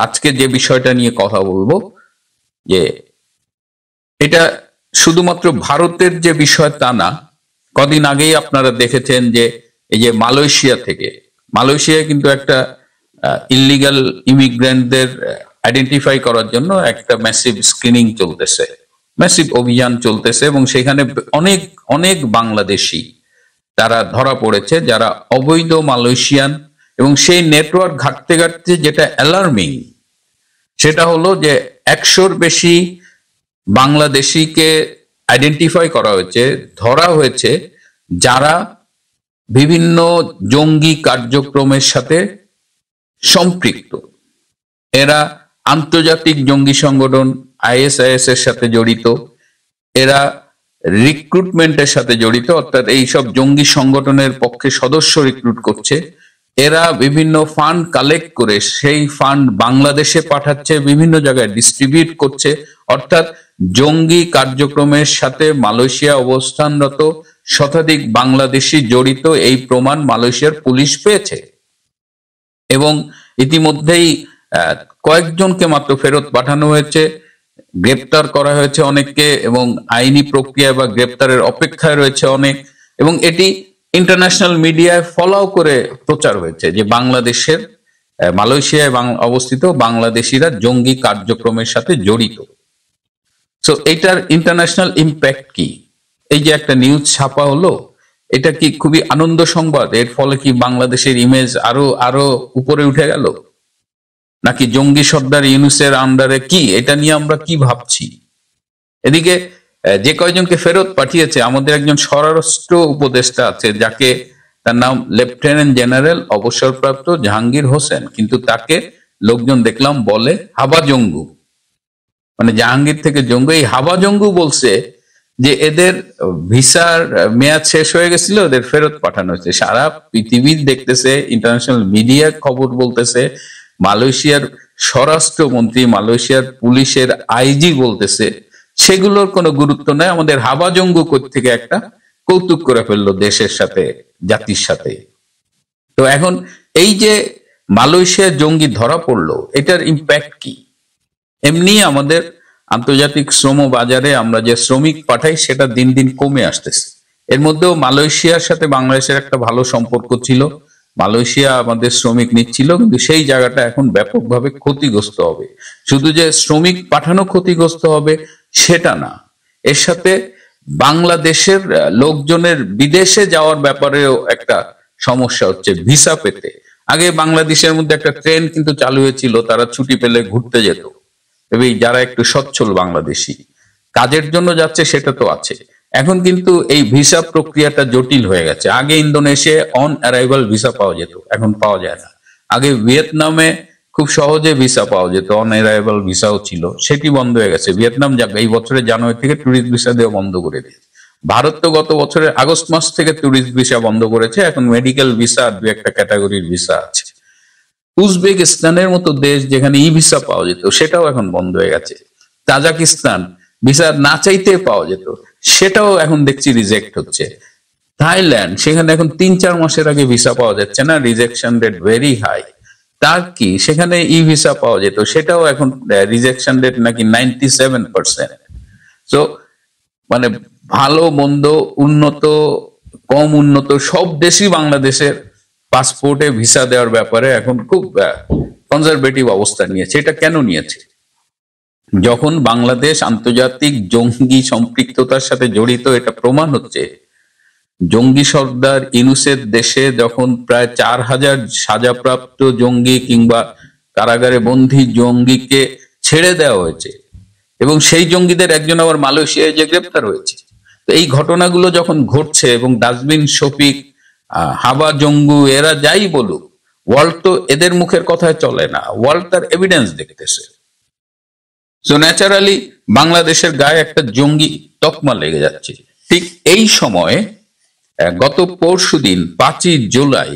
আজকে যে বিষয়টা নিয়ে কথা বলবো, যে এটা শুধুমাত্র ভারতের যে বিষয় তা না। কদিন আগেই আপনারা দেখেছেন যে এই যে মালয়েশিয়ায় কিন্তু একটা ইল্লিগাল ইমিগ্রেন্টদের আইডেন্টিফাই করার জন্য একটা ম্যাসিভ স্ক্রিনিং চলতেছে, ম্যাসিভ অভিযান চলতেছে, এবং সেখানে অনেক অনেক বাংলাদেশি তারা ধরা পড়েছে যারা অবৈধ মালয়েশিয়ান। এবং সেই নেটওয়ার্ক ঘাটতে ঘাটতে যেটা অ্যালার্মিং, সেটা হলো যে 100-র বেশি বাংলাদেশিকে আইডেন্টিফাই করা হয়েছে, ধরা হয়েছে, যারা বিভিন্ন জঙ্গি কার্যক্রমের সাথে সম্পৃক্ত। এরা আন্তর্জাতিক জঙ্গি সংগঠন ISIS এর সাথে জড়িত, এরা রিক্রুটমেন্টের সাথে জড়িত, অর্থাৎ এইসব জঙ্গি সংগঠনের পক্ষে সদস্য রিক্রুট করছে। এরা বিভিন্ন ফান্ড কালেক্ট করে সেই ফান্ড বাংলাদেশে পাঠাচ্ছে, বিভিন্ন জায়গায় ডিস্ট্রিবিউট করছে। অর্থাৎ জঙ্গি কার্যক্রমের সাথে মালয়েশিয়া অবস্থানরত শতাধিক বাংলাদেশি জড়িত, এই প্রমাণ মালয়েশিয়ার পুলিশ পেয়েছে। এবং ইতিমধ্যেই কয়েকজনকে মাত্র ফেরত পাঠানো হয়েছে, গ্রেপ্তার করা হয়েছে অনেককে, এবং আইনি প্রক্রিয়া বা গ্রেপ্তারের অপেক্ষায় রয়েছে অনেক। এবং এটি ইন্টারন্যাশনাল মিডিয়ায় ফলাও করে প্রচার হয়েছে যে বাংলাদেশের মালয়েশিয়ায় অবস্থিত বাংলাদেশিরা জঙ্গি কার্যক্রমের সাথে জড়িত। সো এটার ইন্টারন্যাশনাল ইম্প্যাক্ট কি? এই যে একটা নিউজ ছাপা হলো, এটা কি খুবই আনন্দ সংবাদ? এর ফলে কি বাংলাদেশের ইমেজ আরো আরো উপরে উঠে গেল, নাকি জঙ্গি সর্দার ইউনূসের আন্ডারে কি? এটা নিয়ে আমরা কি ভাবছি? এদিকে যে কয়জনকে ফেরত পাঠিয়েছে, আমাদের একজন স্বরাষ্ট্র উপদেষ্টা আছে, যাকে তার নাম লেফটেন্যান্ট জেনারেল অবসরপ্রাপ্ত জাহাঙ্গীর হোসেন, কিন্তু তাকে লোকজন দেখলাম বলে হাবা জঙ্গু, মানে জাহাঙ্গীর থেকে জঙ্গু। এই হাবা জঙ্গু বলছে যে এদের ভিসার মেয়াদ শেষ হয়ে গেছিল, এদের ফেরত পাঠানো হয়েছে। সারা পৃথিবী দেখতেছে, ইন্টারন্যাশনাল মিডিয়া খবর বলতেছে, মালয়েশিয়ার স্বরাষ্ট্রমন্ত্রী, মালয়েশিয়ার পুলিশের IG বলতেছে, সেগুলোর কোনো গুরুত্ব নাই। আমাদের হাবা জঙ্গু থেকে একটা কৌতুক করে ফেললো দেশের সাথে, জাতির সাথে। তো এখন এই যে মালয়েশিয়ার জঙ্গি ধরা পড়লো, এটার ইম্প্যাক্ট কি? এমনি আমাদের আন্তর্জাতিক শ্রম বাজারে আমরা যে শ্রমিক পাঠাই, সেটা দিন দিন কমে আসতেছে। এর মধ্যেও মালয়েশিয়ার সাথে বাংলাদেশের একটা ভালো সম্পর্ক ছিল, মালয়েশিয়া আমাদের শ্রমিক নিচ্ছিল, কিন্তু সেই জায়গাটা এখন ব্যাপকভাবে ক্ষতিগ্রস্ত হবে। শুধু যে শ্রমিক পাঠানো ক্ষতিগ্রস্ত হবে সেটা না, এর সাথে বাংলাদেশের লোকজনের বিদেশে যাওয়ার ব্যাপারেও একটা সমস্যা হচ্ছে ভিসা পেতে। আগে বাংলাদেশের মধ্যে একটা ট্রেন কিন্তু চালু হয়েছিল, তারা ছুটি পেলে ঘুরতে যেত, এবং যারা একটু সচ্ছল বাংলাদেশি কাজের জন্য যাচ্ছে সেটা তো আছে। এখন কিন্তু এই ভিসা প্রক্রিয়াটা জটিল হয়ে গেছে। আগে ইন্দোনেশিয়া অন অ্যারাইভাল ভিসা পাওয়া যেত, এখন পাওয়া যায় না। আগে ভিয়েতনামে খুব সহজে ভিসা পাওয়া যেত, অন অ্যারাইভাল ভিসাও ছিল, সেটি বন্ধ হয়ে গেছে। ভিয়েতনাম এই বছরের জানুয়ারি থেকে ট্যুরিস্ট ভিসা দেওয়া বন্ধ করে দিয়েছে। ভারত তো গত বছরের আগস্ট মাস থেকে ট্যুরিস্ট ভিসা বন্ধ করেছে, এখন মেডিকেল ভিসা আর 2-একটা ক্যাটাগরির ভিসা আছে। উজবেকিস্তানের মতো দেশ যেখানে ভিসা পাওয়া যেত, সেটাও এখন বন্ধ হয়ে গেছে। তাজাকিস্তান ভিসা না চাইতে পাওয়া যেত, সেটাও এখন দেখছি রিজেক্ট হচ্ছে। থাইল্যান্ড, সেখানে এখন 3-4 মাসের আগে ভিসা পাওয়া যাচ্ছে না, rejection rate very high. Turkey, সেখানে ভিসা পাওয়া যেত, সেটাও এখন রিজেকশন রেট নাকি 97%। তো মানে ভালো মন্দ, উন্নত কম উন্নত সব দেশই বাংলাদেশের পাসপোর্টে ভিসা দেওয়ার ব্যাপারে এখন খুব কনজারভেটিভ অবস্থান নিয়েছে। এটা কেন নিয়েছে? যখন বাংলাদেশ আন্তর্জাতিক জঙ্গি সম্পৃক্ততার সাথে জড়িত এটা প্রমাণ হচ্ছে, জঙ্গি সর্দার ইউনূসের দেশে যখন প্রায় 4000 সাজাপ্রাপ্ত জঙ্গি কিংবা কারাগারে বন্দী জঙ্গিকে ছেড়ে দেওয়া হয়েছে, এবং সেই জঙ্গিদের একজন আবার মালয়েশিয়ায় যে গ্রেপ্তার হয়েছে। তো এই ঘটনাগুলো যখন ঘটছে, এবং ডাস্টবিন শফিক, হাবা জঙ্গু, এরা যাই বলুক, ওয়ার্ল্ড তো এদের মুখের কথায় চলে না, ওয়ার্ল্ড তার এভিডেন্স দেখতেছে। সো ন্যাচারালি বাংলাদেশের গায়ে একটা জঙ্গি তকমা লেগে যাচ্ছে। ঠিক এই সময় গত পরশুদিন 5ই জুলাই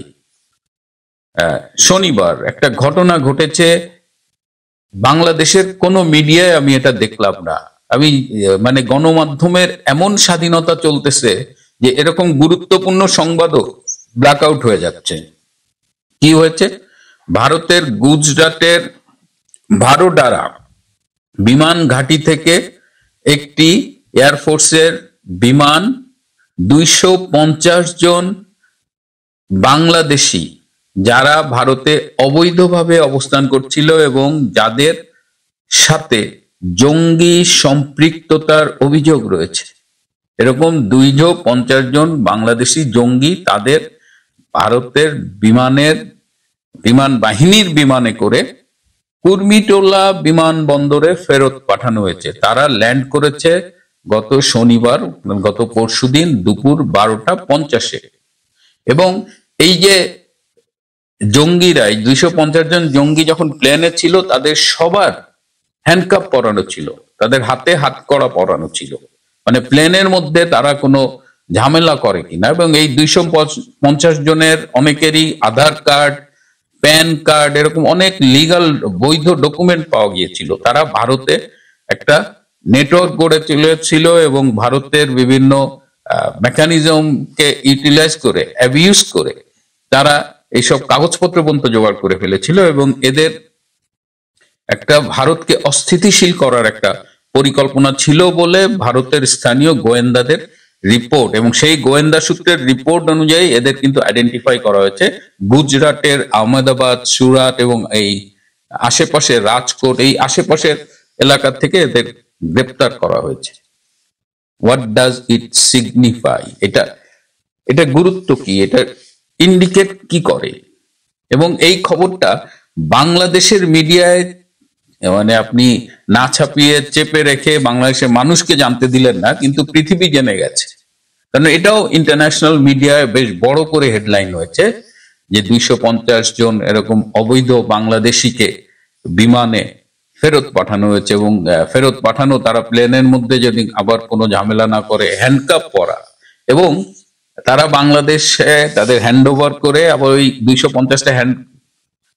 শনিবার একটা ঘটনা ঘটেছে। বাংলাদেশের কোন মিডিয়ায় আমি এটা দেখলাম না। আমি মানে গণমাধ্যমের এমন স্বাধীনতা চলতেছে যে এরকম গুরুত্বপূর্ণ সংবাদও ব্ল্যাক আউট হয়ে যাচ্ছে। কি হয়েছে? ভারতের গুজরাটের ভাডোডারা বিমান ঘাঁটি থেকে একটি এয়ারফোর্সের বিমান 250 জন বাংলাদেশি যারা ভারতে অবৈধভাবে অবস্থান করছিল এবং যাদের সাথে জঙ্গি সম্পৃক্ততার অভিযোগ রয়েছে, এরকম 250 জন বাংলাদেশি জঙ্গি তাদের ভারতের বিমান বাহিনীর বিমানে করে কুর্মিটোলা বিমানবন্দরে ফেরত পাঠানো হয়েছে। তারা ল্যান্ড করেছে গত শনিবার, গত পরশুদিন দুপুর 12টা 50-এ। এবং এই যে জঙ্গিরা, 250 জন জঙ্গি যখন প্লেনে ছিল, তাদের সবার হ্যান্ডকাপ পরানো ছিল, তাদের হাতে হাতকড়া পরানো ছিল, মানে প্লেনের মধ্যে তারা কোনো ঝামেলা করে কিনা। এবং এই 250 জনের অনেকেরই আধার কার্ড, প্যান কার্ড, এরকম অনেক লিগাল বৈধ ডকুমেন্ট পাওয়া গিয়েছিল। তারা ভারতে একটা নেটওয়ার্ক গড়ে তুলেছিল এবং ভারতের বিভিন্ন মেকানিজমকে ইউটিলাইজ করে, অ্যাবিউজ করে তারা এইসব কাগজপত্র পর্যন্ত জোগাড় করে ফেলেছিল। এবং এদের একটা ভারতকে অস্থিতিশীল করার একটা পরিকল্পনা ছিল বলে ভারতের স্থানীয় গোয়েন্দাদের রিপোর্ট, এবং সেই গোয়েন্দা সূত্রের রিপোর্ট অনুযায়ী এদের কিন্তু আইডেন্টিফাই করা হয়েছে গুজরাটের আহমেদাবাদ, সুরাট এবং এই আশেপাশে রাজকোট, এই আশেপাশের এলাকা থেকে এদের গ্রেপ্তার করা হয়েছে। What does it signify? এটা গুরুত্ব কি, এটা ইন্ডিকেট কি করে? এবং এই খবরটা বাংলাদেশের মিডিয়ায় মানে আপনি না ছাপিয়ে চেপে রেখে বাংলাদেশের মানুষকে জানতে দিলেন না, কিন্তু পৃথিবী জেনে গেছে। কারণ এটাও ইন্টারন্যাশনাল মিডিয়ায় বেশ বড় করে হেডলাইন হয়েছে যে 250 জন এরকম অবৈধ বাংলাদেশিকে বিমানে ফেরত পাঠানো হয়েছে। এবং ফেরত পাঠানো, তারা প্লেনের মধ্যে যদি আবার কোনো ঝামেলা না করে, হ্যান্ডকাপ পরা, এবং তারা বাংলাদেশে তাদের হ্যান্ড ওভার করে আবার ওই 250টা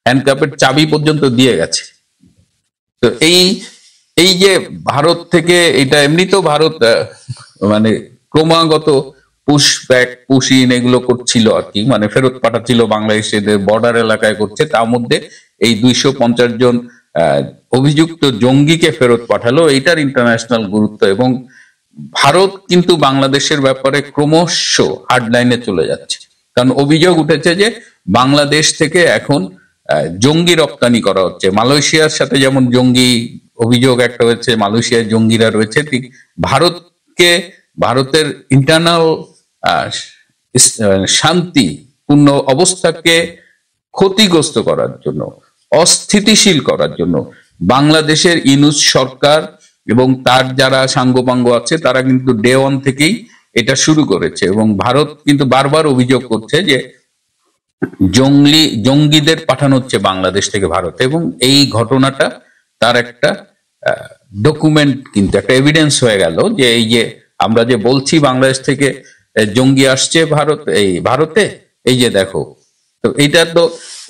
হ্যান্ডকাপের চাবি পর্যন্ত দিয়ে গেছে। তো এই যে ভারত থেকে, এটা এমনিতেও ভারত মানে ক্রমাগত পুশব্যাক, পুশ ইন এগুলো করছিল আর কি, মানে ফেরত পাঠাচ্ছিল বাংলাদেশের বর্ডার এলাকায় করছে। তার মধ্যে এই 250 জন অভিযুক্ত জঙ্গিকে ফেরত পাঠালো, এইটার ইন্টারন্যাশনাল গুরুত্ব। এবং ভারত কিন্তু বাংলাদেশের ব্যাপারে ক্রমশ হার্ডলাইনে চলে যাচ্ছে, কারণ অভিযোগ উঠেছে যে বাংলাদেশ থেকে এখন জঙ্গি রপ্তানি করা হচ্ছে। মালয়েশিয়ার সাথে যেমন জঙ্গি অভিযোগ একটা হয়েছে, মালয়েশিয়ার জঙ্গিরা রয়েছে, ঠিক ভারতের ইন্টারনাল শান্তিপূর্ণ অবস্থাকে ক্ষতিগ্রস্ত করার জন্য, অস্থিতিশীল করার জন্য বাংলাদেশের ইউনূস সরকার এবং তার যারা সাঙ্গপাঙ্গ আছে তারা কিন্তু ডে ওয়ান থেকেই এটা শুরু করেছে। এবং ভারত কিন্তু বারবার অভিযোগ করছে যে জঙ্গিদের পাঠানো হচ্ছে বাংলাদেশ থেকে ভারতে। এবং এই ঘটনাটা তার একটা ডকুমেন্ট, কিন্তু একটা এভিডেন্স হয়ে গেল যে এই যে আমরা যে বলছি বাংলাদেশ থেকে জঙ্গি আসছে ভারতে, এই যে দেখো। তো এইটা তো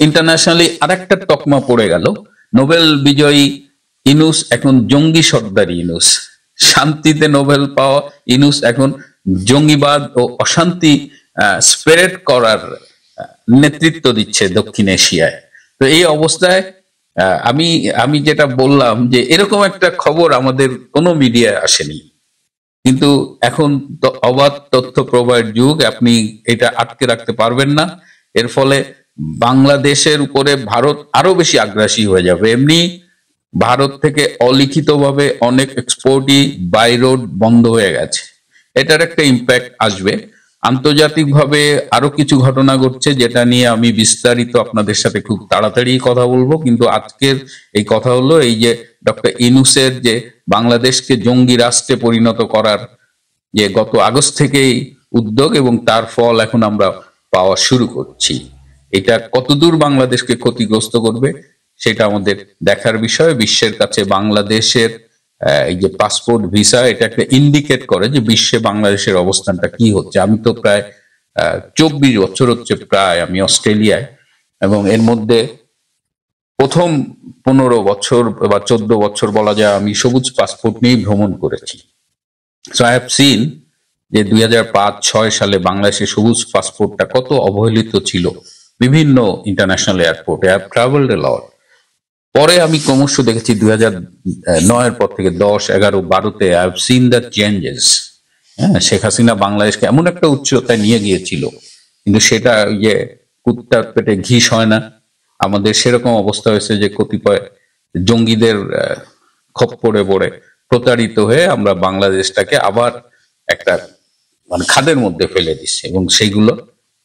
ইন্টারন্যাশনালি আরেকটা তকমা পড়ে গেল। নোবেল বিজয়ী ইউনূস এখন জঙ্গি সর্দারি ইউনূস, শান্তিতে নোবেল পাওয়া ইউনূস এখন জঙ্গিবাদ ও অশান্তি স্প্রেড করার নেতৃত্ব দিচ্ছে দক্ষিণ এশিয়ায়। তো এই অবস্থায় আমি যেটা বললাম যে এরকম একটা খবর আমাদের কোনো মিডিয়ায় আসেনি, কিন্তু এখন তো অবাধ তথ্য প্রবাহের যুগ, আপনি এটা আটকে রাখতে পারবেন না। এর ফলে বাংলাদেশের উপরে ভারত আরো বেশি আগ্রাসী হয়ে যাবে। এমনি ভারত থেকে অলিখিতভাবে অনেক এক্সপোর্টই বাই রোড বন্ধ হয়ে গেছে, এটার একটা ইম্প্যাক্ট আসবে। আন্তর্জাতিকভাবে আরো কিছু ঘটনা ঘটছে যেটা নিয়ে আমি বিস্তারিত আপনাদের সাথে খুব তাড়াতাড়ি কথা বলবো, কিন্তু আজকের এই কথা হলো এই যে ডক্টর ইউনূসের যে বাংলাদেশকে জঙ্গি রাষ্ট্রে পরিণত করার যে গত আগস্ট থেকেই উদ্যোগ, এবং তার ফল এখন আমরা পাওয়া শুরু করছি। এটা কতদূর বাংলাদেশকে ক্ষতিগ্রস্ত করবে সেটা আমাদের দেখার বিষয়। বিশ্বের কাছে বাংলাদেশের এই যে পাসপোর্ট ভিসা, এটা একটা ইন্ডিকেট করে যে বিশ্বে বাংলাদেশের অবস্থানটা কি হচ্ছে। আমি তো প্রায় 24 বছর হচ্ছে প্রায় আমি অস্ট্রেলিয়ায়, এবং এর মধ্যে প্রথম 15 বছর বা 14 বছর বলা যায় আমি সবুজ পাসপোর্ট নিয়ে ভ্রমণ করেছি। সো আই হ্যাভ সিন যে 2005-06 সালে বাংলাদেশের সবুজ পাসপোর্টটা কত অবহেলিত ছিল বিভিন্ন ইন্টারন্যাশনাল এয়ারপোর্টে। I have travelled a lot. পরে আমি ক্রমশ দেখেছি 2009-এর পর থেকে 10, 11, 12-তে I have seen the changes. হ্যাঁ, শেখ হাসিনা বাংলাদেশকে এমন একটা উচ্চতায় নিয়ে গিয়েছিল, কিন্তু সেটা ওই যে কুত্তার পেটে ঘিস হয় না, আমাদের সেরকম অবস্থা হয়েছে যে কতিপয় জঙ্গিদের খপ্পরে পড়ে প্রতারিত হয়ে আমরা বাংলাদেশটাকে আবার একটা মানে খাদের মধ্যে ফেলে দিচ্ছে, এবং সেইগুলো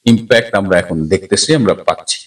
ইম্প্যাক্ট আমরা এখন দেখতেছি, আমরা পাচ্ছি।